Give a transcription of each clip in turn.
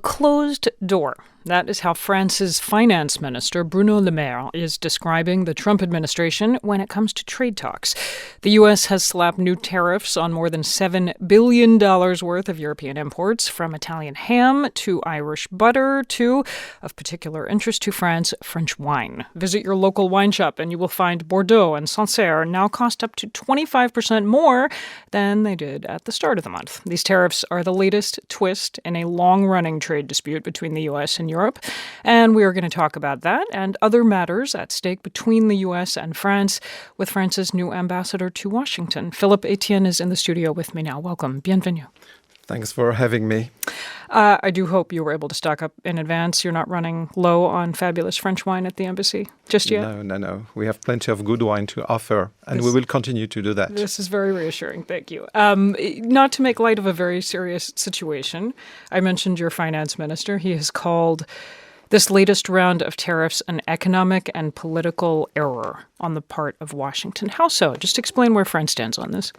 closed door. That is how France's finance minister, Bruno Le Maire, is describing the Trump administration when it comes to trade talks. The U.S. has slapped new tariffs on more than $7 billion worth of European imports, from Italian ham to Irish butter to, of particular interest to France, French wine. Visit your local wine shop and you will find Bordeaux and Sancerre now cost up to 25% more than they did at the start of the month. These tariffs are the latest twist in a long-running trade dispute between the U.S. and Europe, and we are going to talk about that and other matters at stake between the U.S. and France with France's new ambassador to Washington. Philippe, Etienne is in the studio with me now. Welcome. Bienvenue. Thanks for having me. I do hope you were able to stock up in advance. You're not running low on fabulous French wine at the embassy just yet? No. We have plenty of good wine to offer, and we will continue to do that. This is very reassuring. Thank you. Not to make light of a very serious situation, I mentioned your finance minister. He has called this latest round of tariffs an economic and political error on the part of Washington. How so? Just explain where France stands on this.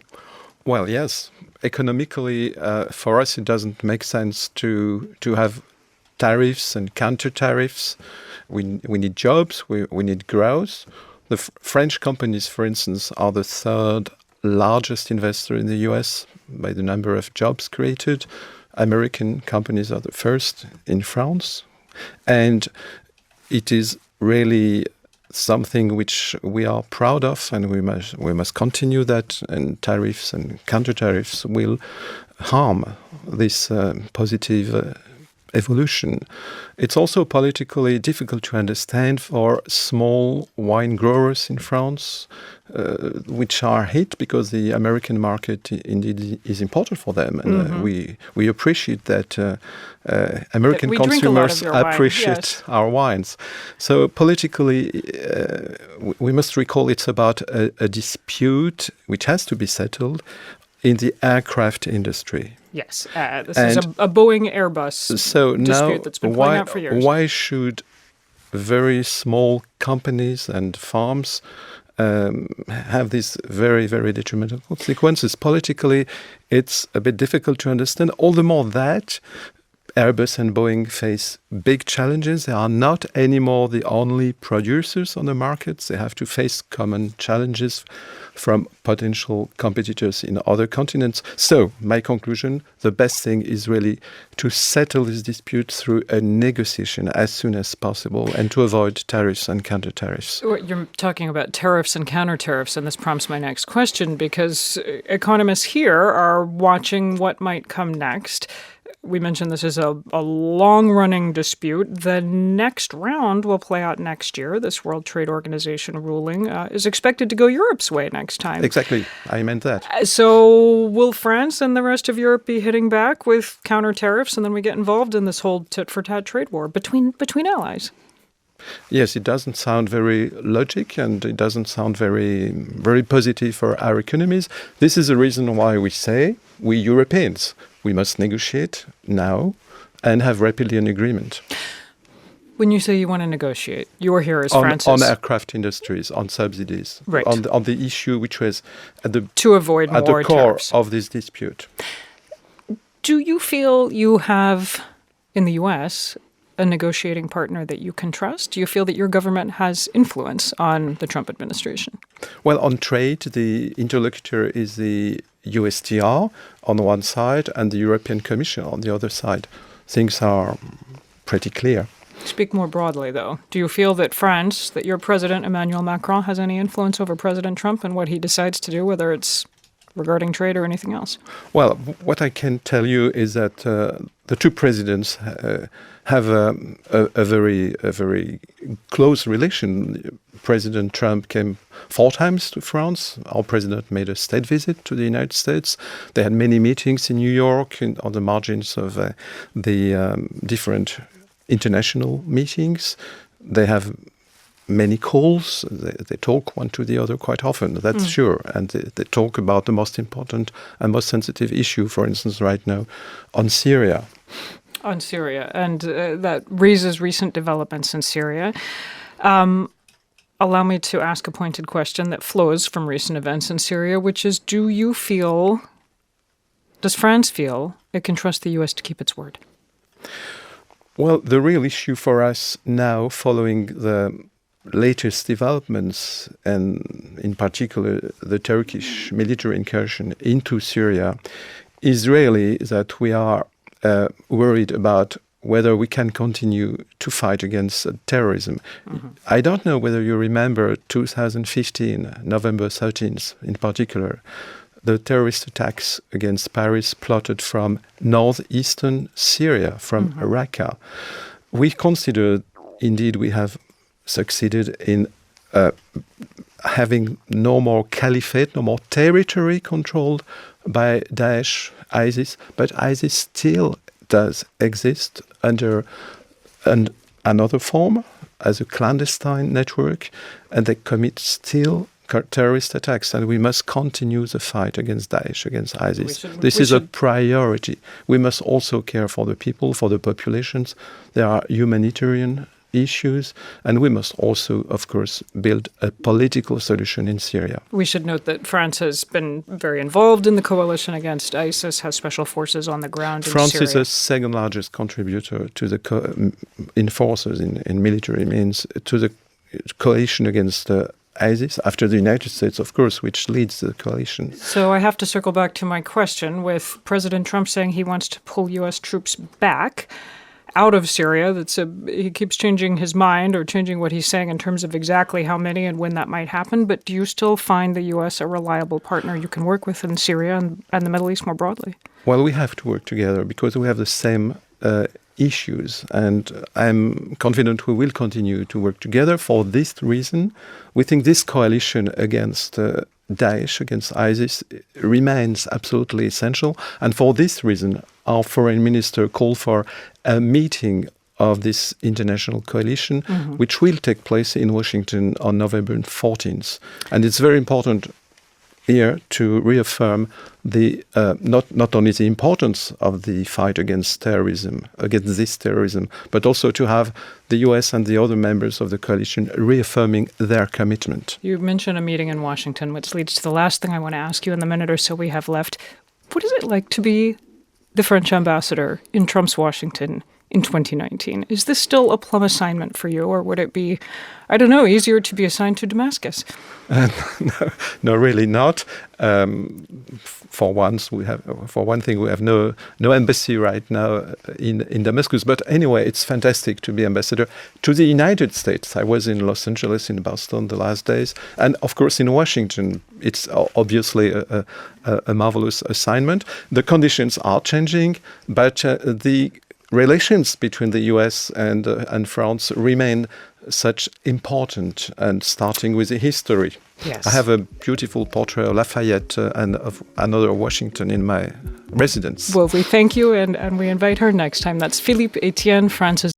Well, yes. Economically, for us, it doesn't make sense to have tariffs and counter-tariffs. We need jobs. We need growth. The French companies, for instance, are the third largest investor in the U.S. by the number of jobs created. American companies are the first in France. And it is really something which we are proud of, and we must continue that, and tariffs and counter-tariffs will harm this positive evolution. It's also politically difficult to understand for small wine growers in France, which are hit because the American market indeed is important for them. And we appreciate that American consumers appreciate our wines. So politically, we must recall it's about a dispute which has to be settled in the aircraft industry. Yes, this is a Boeing Airbus dispute that's been playing out for years. Why should very small companies and farms have these very, very detrimental consequences? Politically, it's a bit difficult to understand, all the more that Airbus and Boeing face big challenges. They are not anymore the only producers on the markets. They have to face common challenges from potential competitors in other continents. So, my conclusion, the best thing is really to settle this dispute through a negotiation as soon as possible and to avoid tariffs and counter-tariffs. You're talking about tariffs and counter-tariffs, and this prompts my next question, because economists here are watching what might come next. We mentioned this is a long-running dispute. The next round will play out next year. This World Trade Organization ruling is expected to go Europe's way next time. Exactly. I meant that. So will France and the rest of Europe be hitting back with counter-tariffs, and then we get involved in this whole tit-for-tat trade war between allies? Yes, it doesn't sound very logic, and it doesn't sound very, very positive for our economies. This is the reason why we say, we Europeans, we must negotiate now and have rapidly an agreement. When you say you want to negotiate, you are here as France's... On aircraft industries, on subsidies, right. on the issue which was at the core tariffs of this dispute. Do you feel you have, in the U.S., a negotiating partner that you can trust? Do you feel that your government has influence on the Trump administration? Well, on trade, the interlocutor is the USTR on one side and the European Commission on the other side. Things are pretty clear. Speak more broadly, though. Do you feel that France, that your president, Emmanuel Macron, has any influence over President Trump and what he decides to do, whether it's regarding trade or anything else? Well, what I can tell you is that the two presidents have a very close relation. President Trump came 4 times to France. Our president made a state visit to the United States. They had many meetings in New York on the margins of the different international meetings. They have many calls. They talk one to the other quite often, that's sure. And they talk about the most important and most sensitive issue, for instance, right now, on Syria. On Syria. And that raises recent developments in Syria. Allow me to ask a pointed question that flows from recent events in Syria, which is, does France feel it can trust the U.S. to keep its word? Well, the real issue for us now, following the latest developments, and in particular the Turkish military incursion into Syria, is really that we are worried about whether we can continue to fight against terrorism. Mm-hmm. I don't know whether you remember 2015, November 13th in particular, the terrorist attacks against Paris plotted from northeastern Syria, from Raqqa. We consider, indeed, we have succeeded in having no more caliphate, no more territory controlled by Daesh, ISIS, but ISIS still does exist under another form as a clandestine network, and they commit still terrorist attacks, and we must continue the fight against Daesh, against ISIS. This is a priority. We must also care for the people, for the populations. There are humanitarian issues, and we must also, of course, build a political solution in Syria. We should note that France has been very involved in the coalition against ISIS, has special forces on the ground in Syria. France is the second largest contributor to the in forces, in military means, to the coalition against ISIS, after the United States, of course, which leads the coalition. So I have to circle back to my question, with President Trump saying he wants to pull U.S. troops back out of Syria. He keeps changing his mind or changing what he's saying in terms of exactly how many and when that might happen. But do you still find the U.S. a reliable partner you can work with in Syria and the Middle East more broadly? Well, we have to work together because we have the same issues, and I'm confident we will continue to work together. For this reason, we think this coalition against Daesh, against ISIS, remains absolutely essential. And for this reason, our foreign minister called for a meeting of this international coalition, which will take place in Washington on November 14th. And it's very important here to reaffirm the not only the importance of the fight against this terrorism, but also to have the US and the other members of the coalition reaffirming their commitment. You mentioned a meeting in Washington, which leads to the last thing I want to ask you in the minute or so we have left. What is it like to be the French ambassador in Trump's Washington in 2019? Is this still a plum assignment for you, or would it be, I don't know, easier to be assigned to Damascus? No, really not. For one thing, we have no embassy right now in Damascus. But anyway, it's fantastic to be ambassador to the United States. I was in Los Angeles, in Boston the last days, and of course in Washington. It's obviously a marvelous assignment. The conditions are changing, but the relations between the U.S. and France remain such important, and starting with the history. Yes. I have a beautiful portrait of Lafayette and of another Washington in my residence. Well, we thank you, and we invite her next time. That's Philippe Etienne, France's